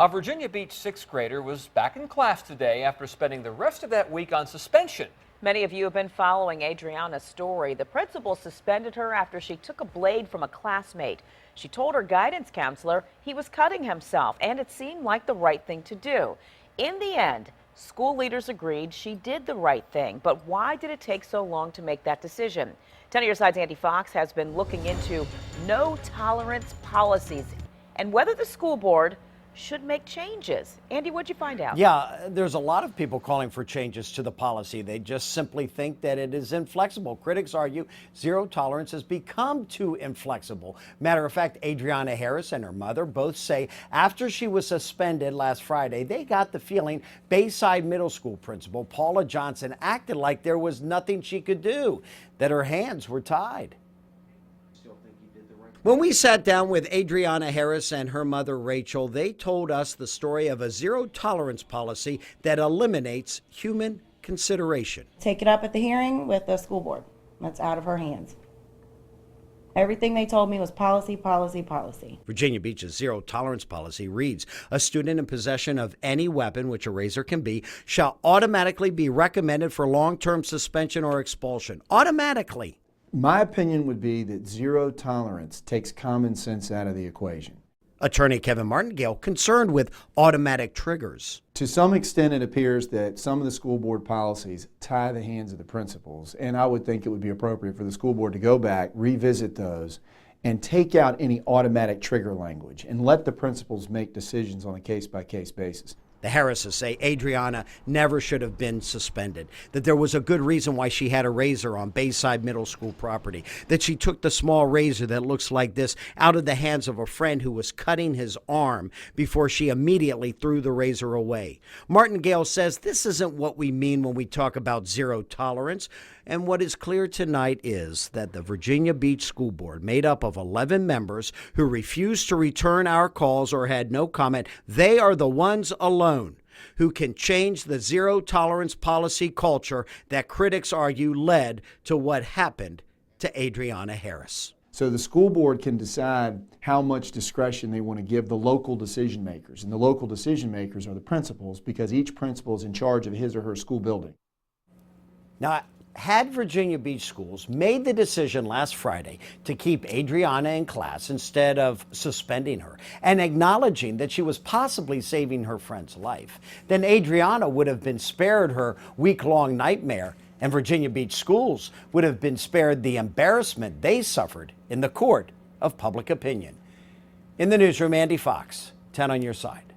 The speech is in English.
A Virginia Beach sixth grader was back in class today after spending the rest of that week on suspension. Many of you have been following Adriana's story. The principal suspended her after she took a blade from a classmate. She told her guidance counselor he was cutting himself, and it seemed like the right thing to do. In the end, school leaders agreed she did the right thing. But why did it take so long to make that decision? 10 on your side's Andy Fox has been looking into no tolerance policies and whether the school board should make changes. Andy, what'd you find out? Yeah, there's a lot of people calling for changes to the policy. They just simply think that it is inflexible. Critics argue zero tolerance has become too inflexible. Matter of fact, Adriana Harris and her mother both say after she was suspended last Friday, they got the feeling Bayside Middle School principal Paula Johnson acted like there was nothing she could do, that her hands were tied. When we sat down with Adriana Harris and her mother Rachel, they told us the story of a zero tolerance policy that eliminates human consideration. Take it up at the hearing with the school board. That's out of her hands. Everything they told me was policy, policy, policy. Virginia Beach's zero tolerance policy reads, a student in possession of any weapon, which a razor can be, shall automatically be recommended for long-term suspension or expulsion. Automatically. My opinion would be that zero tolerance takes common sense out of the equation. Attorney Kevin Martingale concerned with automatic triggers. To some extent, it appears that some of the school board policies tie the hands of the principals, and I would think it would be appropriate for the school board to go back, revisit those, and take out any automatic trigger language and let the principals make decisions on a case-by-case basis. The Harrises say Adriana never should have been suspended, that there was a good reason why she had a razor on Bayside Middle School property, that she took the small razor that looks like this out of the hands of a friend who was cutting his arm before she immediately threw the razor away. Martingale says this isn't what we mean when we talk about zero tolerance. And what is clear tonight is that the Virginia Beach School Board, made up of 11 members who refused to return our calls or had no comment, they are the ones alone who can change the zero tolerance policy culture that critics argue led to what happened to Adriana Harris. So the school board can decide how much discretion they want to give the local decision makers. And the local decision makers are the principals, because each principal is in charge of his or her school building. Now, had Virginia Beach schools made the decision last Friday to keep Adriana in class instead of suspending her and acknowledging that she was possibly saving her friend's life, then Adriana would have been spared her week-long nightmare, and Virginia Beach schools would have been spared the embarrassment they suffered in the court of public opinion. In the newsroom, Andy Fox, 10 on your side.